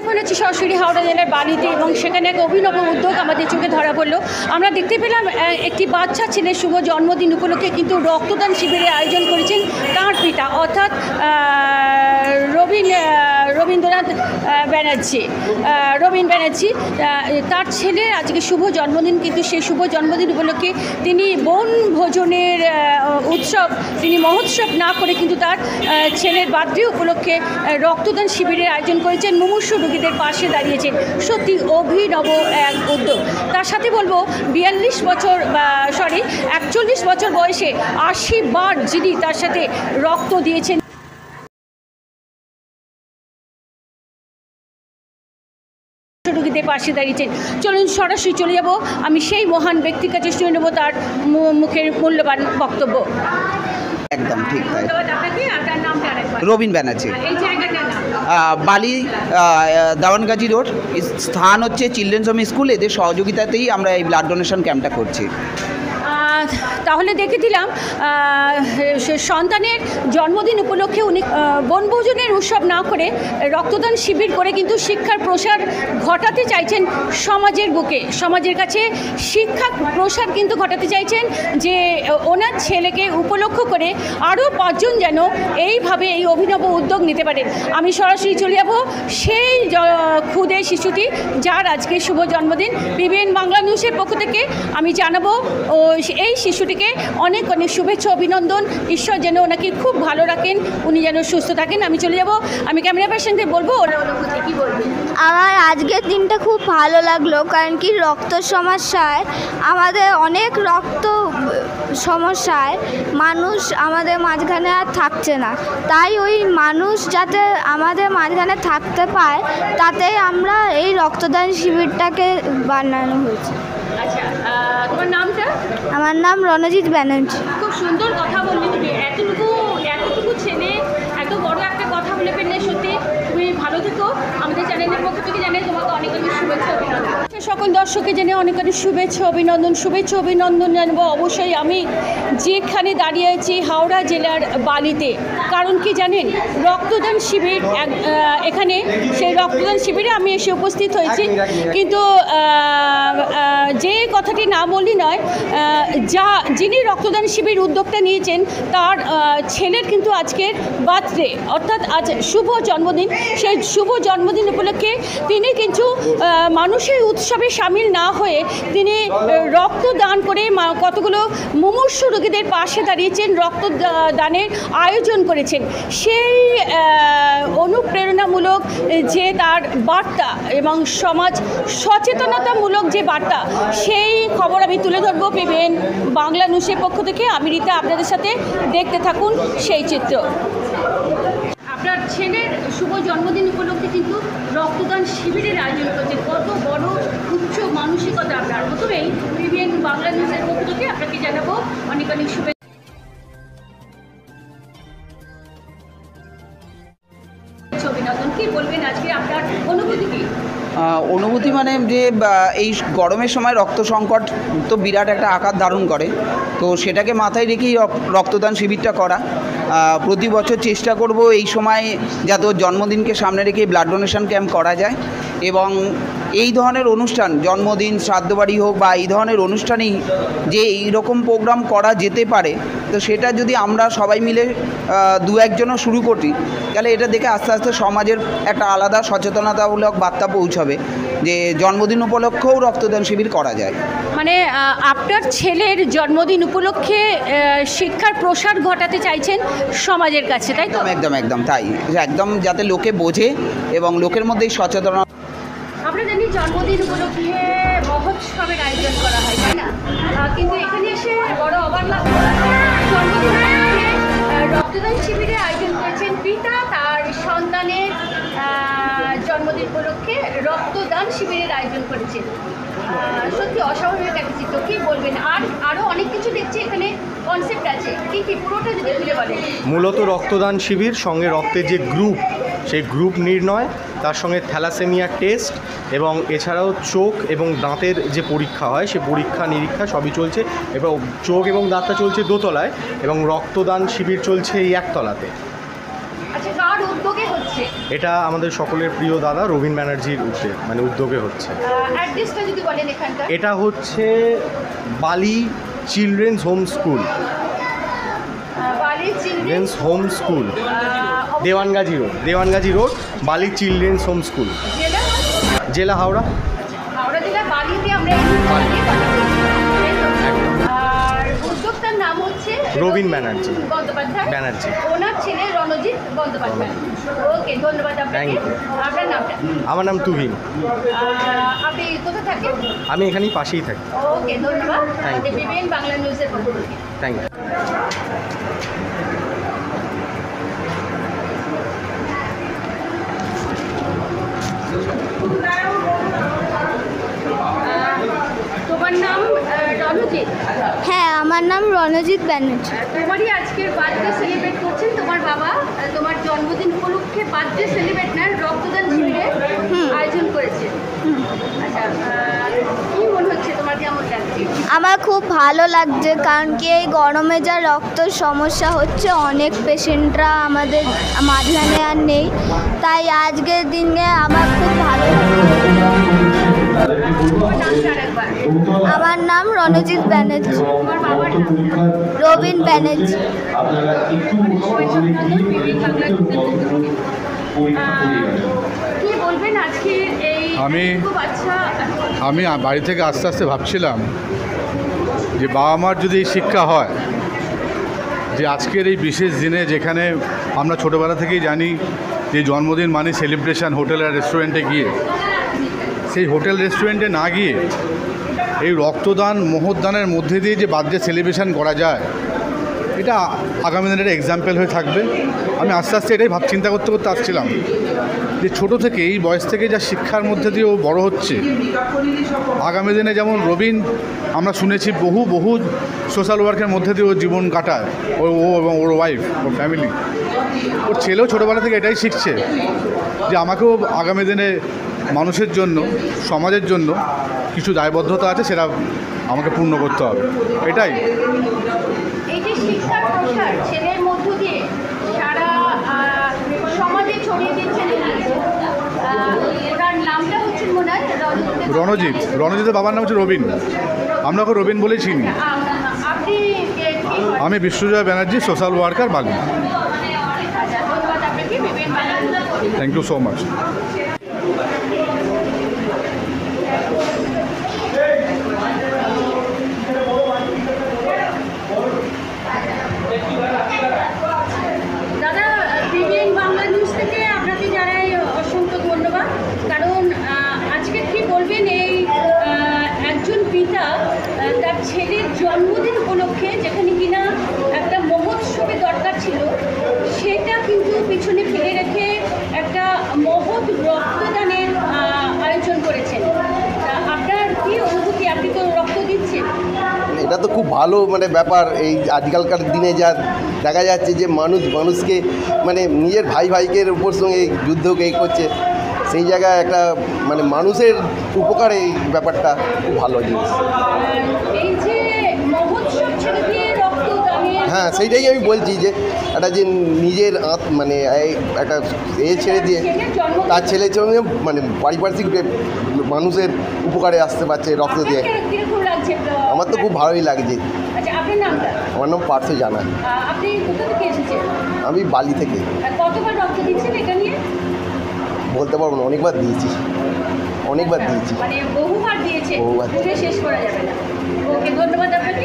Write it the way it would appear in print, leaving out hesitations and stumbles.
এখন আছি সরাসরি হাওড়া জেলার বালিতে এবং সেখানে এক অভিনব উদ্যোগ আমাদের চোখে ধরা পড়লো। আমরা দেখতে পেলাম একটি বাচ্চা ছেলের শুভ জন্মদিন উপলক্ষে কিন্তু রক্তদান শিবিরের আয়োজন করেছেন তাঁর পিতা অর্থাৎ রবীন্দ্রনাথ ব্যানার্জি তার ছেলের আজকে শুভ জন্মদিন, কিন্তু সেই শুভ জন্মদিন উপলক্ষে তিনি বনভোজনের তিনি মহোৎসব না করে কিন্তু তার ছেলের বার্থডে উপলক্ষে রক্তদান শিবিরের আয়োজন করেছেন, মুমূর্ষু রোগীদের পাশে দাঁড়িয়েছেন। সত্যি অভিনব এক উদ্যোগ। তার সাথে বলবো 41 বছর বয়সে 80 বার যিনি তার সাথে রক্ত দিয়েছেন, রোগীদের পাশে দাঁড়িয়েছেন। চলুন সরাসরি চলে যাব, আমি সেই মহান ব্যক্তির কাছে শুনে নেব তার মুখের মূল্যবান বক্তব্য। একদম ঠিক তাই। আপনার নামটা আরেকবার। রবীন ব্যানার্জি। এই জায়গাটার নাম বালি দাওয়ানগাজি রোড। স্থান হচ্ছে চিলড্রেন্স হোম স্কুল। এদের সহযোগিতাতেই আমরা এই ব্লাড ডোনেশন ক্যাম্পটা করছি। তাহলে দেখে দিলাম সন্তানের জন্মদিন উপলক্ষে উনি বনভোজনের উৎসব না করে রক্তদান শিবির করে কিন্তু শিক্ষার প্রসার ঘটাতে চাইছেন সমাজের বুকে, সমাজের কাছে শিক্ষা প্রসার কিন্তু ঘটাতে চাইছেন, যে ওনার ছেলেকে উপলক্ষ করে আরও 5 জন যেন এইভাবে এই অভিনব উদ্যোগ নিতে পারেন। আমি সরাসরি চলে যাব সেই ক্ষুদে শিশুটি যার আজকে শুভ জন্মদিন। পিবিএন বাংলা নিউজের পক্ষ থেকে আমি জানাবো এই শিশুটিকে অনেক অনেক শুভেচ্ছা, অভিনন্দন। ঈশ্বর যেন ওনাকে খুব ভালো রাখেন, উনি যেন সুস্থ থাকেন। আমি চলে যাব, আমি ক্যামেরা পার্সনকে বলবো ওরা অনুভূতি কী বলবেন। আমার আজকের দিনটা খুব ভালো লাগলো, কারণ কি রক্ত সমস্যায় আমাদের অনেক রক্ত সমস্যায় মানুষ আমাদের মাঝখানে আর থাকছে না, তাই ওই মানুষ যাতে আমাদের মাঝখানে থাকতে পায় তাতেই আমরা এই রক্তদান শিবিরটাকে বানানো হয়েছে। আচ্ছা, তোমার নামটা? আমার নাম রণজিৎ ব্যানার্জি। খুব সুন্দর কথা বললে তুমি। এতটুকু ছেলে এত বড় একটা কথা বলে ফেললে, সত্যি তুমি ভালো থেকো। আমাদের চ্যানেলের পক্ষ থেকে জানাই তোমাকে অনেক অনেক শুভেচ্ছা, অভিনন্দন। সকল দর্শককে জেনে অনেক অনেক শুভেচ্ছা অভিনন্দন জানাবো। অবশ্যই আমি যেখানে দাঁড়িয়ে আছি হাওড়া জেলার বালিতে, কারণ কি জানেন, রক্তদান শিবির এখানে, সেই রক্তদান শিবিরে আমি এসে উপস্থিত হয়েছি। কিন্তু যে কথাটি না বললি নয়, যিনি রক্তদান শিবির উদ্যোগটা নিয়েছেন তার ছেলের কিন্তু আজকের বার্থডে, অর্থাৎ আজ শুভ জন্মদিন। সেই শুভ জন্মদিন উপলক্ষে তিনি কিন্তু মানুষের উৎসবে সামিল না হয়ে তিনি রক্তদান করে কতগুলো মুমূর্ষু রোগীদের পাশে দাঁড়িয়েছেন, রক্তদানের আয়োজন করেছেন। সেই অনুপ্রেরণামূলক যে তার বার্তা এবং সমাজ সচেতনতামূলক যে বার্তা, সেই খবর আমি তুলে ধরবো পিবিএন বাংলা নিউজের পক্ষ থেকে। আমি রীতা, আপনাদের সাথে দেখতে থাকুন সেই চিত্র। আপনার ছেলের শুভ জন্মদিন উপলক্ষে কিন্তু রক্তদান শিবিরের আয়োজন করছে, কত বড় উচ্চ মানসিকতা আপনার। প্রথমেই পিবিএন বাংলা নিউজের পক্ষ থেকে আপনাকে জানাবো অনেক অনেক শুভেচ্ছা, অভিনন্দন। কি বলবেন আজকে আপনার অনুভূতি কি? অনুভূতি মানে যে এই গরমের সময় রক্ত সংকট তো বিরাট একটা আকার ধারণ করে, তো সেটাকে মাথায় রেখেই রক্তদান শিবিরটা করা। প্রতি বছর চেষ্টা করব এই সময় যাতে ওর জন্মদিনকে সামনে রেখে ব্লাড ডোনেশন ক্যাম্প করা যায়, এবং এই ধরনের অনুষ্ঠান, জন্মদিন, শ্রাদ্ধবাড়ি হোক বা এই ধরনের অনুষ্ঠানেই যে এইরকম প্রোগ্রাম করা যেতে পারে, তো সেটা যদি আমরা সবাই মিলে 2-1 জনও শুরু করি, তাহলে এটা দেখে আস্তে আস্তে সমাজের একটা আলাদা সচেতনতামূলক বার্তা পৌঁছাবে যে জন্মদিন উপলক্ষেও রক্তদান শিবির করা যায়। মানে আপনার ছেলের জন্মদিন উপলক্ষে শিক্ষার প্রসার ঘটাতে চাইছেন সমাজের কাছে, তাই তো? একদম তাই, একদম যাতে লোকে বোঝে এবং লোকের মধ্যেই সচেতনতা। আমরা জানি জন্মদিন উপলক্ষে মহোৎসবের আয়োজন করা হয়, তাই না? কিন্তু এখানে এসে বড় অবাক লাগলো, জন্মদিন উপলক্ষে রক্তদান শিবিরের আয়োজন করেছেন পিতা তার সন্তানের জন্মদিন উপলক্ষে রক্তদান শিবিরের আয়োজন করেছেন। সত্যি অস্বাভাবিক একটা চিত্র, কী বলবেন? আরও অনেক কিছু দেখছি এখানে, কনসেপ্ট আছে, কি পুরোটা যদি খুলে বলেন। মূলত রক্তদান শিবির, সঙ্গে রক্তের যে গ্রুপ, সেই গ্রুপ নির্ণয়, তার সঙ্গে থ্যালাসেমিয়া টেস্ট, এবং এছাড়াও চোখ এবং দাঁতের যে পরীক্ষা হয় সে পরীক্ষা নিরীক্ষা সবই চলছে। এবং চোখ এবং দাঁতটা চলছে দোতলায় এবং রক্তদান শিবির চলছে এই 1 তলাতে। আচ্ছা, কার উদ্যোগে হচ্ছে হচ্ছে? এটা আমাদের সকলের প্রিয় দাদা রবীন ব্যানার্জির উদ্যোগে হচ্ছে। অ্যাড্রেসটা যদি বলেন এখানকার। এটা হচ্ছে বালি চিলড্রেন্স হোম স্কুল, বালি চিলড্রেন্স হোম স্কুল, দেওয়ানগাজি রোড বালি চিলড্রেন্স হোম স্কুল, জেলা জেলা হাওড়া। হাওড়া জেলা বালিতে আমরা এই আর উদ্যোক্তার নাম হচ্ছে রবীন ব্যানার্জি ব্যানার্জি, ওনার ছেলে রণজিৎ বন্দ্যোপাধ্যায়। ওকে, ধন্যবাদ আপনাকে। Thank you. আপনার নামটা? আমার নাম তুহিন। আপনি কোথায় থাকেন? আমি এখানেই পাশেই থাকি। ওকে, ধন্যবাদ। Thank you. বিবিএন বাংলা নিউজের পক্ষ থেকে। Thank you. তোমার নাম রণজিৎ? হ্যাঁ, আমার নাম রণজিৎ ব্যানার্জি। তোমারই আজকের বার্থডে সেলিব্রেট করছেন তোমার বাবা। তোমার জন্মদিন উপলক্ষে বার্থডে সেলিব্রেট না, রক্তদান শিবিরের আয়োজন করেছে। আচ্ছা, কি মনে হচ্ছে তোমার, কেমন লাগছে? আমার খুব ভালো লাগছে, কারণ কি এই গরমে যা রক্ত সমস্যা হচ্ছে, অনেক পেশেন্টরা আমাদের মাঝখানে আর নেই, তাই আজকের দিনে আমার খুব ভালো লাগছে। তোমার নামটা আরেকবার। আমার নাম রণজিৎ ব্যানার্জি। তোমার বাবার নাম? রবীন ব্যানার্জি। বিবিএন বাংলা নিউজের পক্ষ থেকে। কি বলবেন আজকে এই খুব আচ্ছা? আমি বাড়ি থেকে আস্তে আস্তে ভাবছিলাম যে বাবা মার যদি এই শিক্ষা হয় যে আজকের এই বিশেষ দিনে, যেখানে আমরা ছোটোবেলা থেকেই জানি যে জন্মদিন মানে সেলিব্রেশন হোটেল আর রেস্টুরেন্টে গিয়ে, সেই হোটেল রেস্টুরেন্টে না গিয়ে এই রক্তদান মহোদ্দানের মধ্যে দিয়ে যে বার্থডে সেলিব্রেশন করা যায়, এটা আগামী দিনের এক্সাম্পল হয়ে থাকবে। আমি আস্তে আস্তে এটাই চিন্তা করতে করতে আসছিলাম যে ছোটো থেকে এই বয়স থেকে যা শিক্ষার মধ্যে দিয়ে ও বড়ো হচ্ছে, আগামী দিনে যেমন রবীন আমরা শুনেছি বহু সোশ্যাল ওয়ার্কের মধ্যে দিয়ে ও জীবন কাটায়, ও এবং ওর ওয়াইফ, ওর ফ্যামিলি। ওর ছেলেও ছোটোবেলা থেকে এটাই শিখছে যে আমাকেও আগামী দিনে মানুষের জন্য, সমাজের জন্য কিছু দায়বদ্ধতা আছে, সেটা আমাকে পূর্ণ করতে হবে। এটাই এই যে শিক্ষার প্রসার ছেলের মধ্য দিয়ে সারা সমাজে ছড়িয়ে দিচ্ছেন, ওনার নামটা হচ্ছে মনে হয় রণজিতের বাবার নাম হচ্ছে রবীন। আমরা ওকে রবীন বলেই চিনি। আপনি আমি বিশ্বজয় ব্যানার্জি, সোশ্যাল ওয়ার্কার, বালি। ধন্যবাদ আপনাকে। বিবিএন বাংলা নিউজের পক্ষ থেকে। Thank you so much. দাদা, বিবিএন বাংলা নিউজ থেকে আপনাকে জানাই অসংখ্য ধন্যবাদ। কারণ আজকে কি বলবেন, এই একজন পিতা তার ছেলের জন্মদিন উপলক্ষে, যেখানে কিনা একটা মহোৎসবে দরকার ছিল, সেটা কিন্তু পিছনে ফেলে রেখে একটা মহৎ রক্তদানের আয়োজন করেছেন। আপনার কি অনুভূতি? আপনি তো রক্ত দিচ্ছেন। এটা তো খুব ভালো ব্যাপার। এই আজকালকার দিনে যা দেখা যাচ্ছে যে মানুষকে নিজের ভাইকে উপর সঙ্গে যুদ্ধকে করছে, সেই জায়গায় একটা মানুষের উপকারে এই ব্যাপারটা খুব ভালো জিনিস। এই যে মহোৎসব ছেড়ে দিয়ে রক্তদানের, হ্যাঁ, সেইটাই আমি বলছি যে একটা যে নিজের একটা ছেড়ে দিয়ে তার ছেলের জন্য পারিপার্শ্বিক মানুষের উপকারে আসতে পারছে রক্ত দিয়ে। কিরকম লাগছে? আমার তো খুব ভালোই লাগছে। আচ্ছা, আপনার নামটা? আমার নাম পার্থ জানা। আপনি কোথা থেকে এসেছেন? আমি বালি থেকে। কতবার রক্ত দিচ্ছেন এটা নিয়ে? বলতে পারবো না, অনেকবার দিয়েছি। মানে বহুবার দিয়েছে, বহুবার। শেষ করা যাবে না। ওকে, ধন্যবাদ আপনাকে।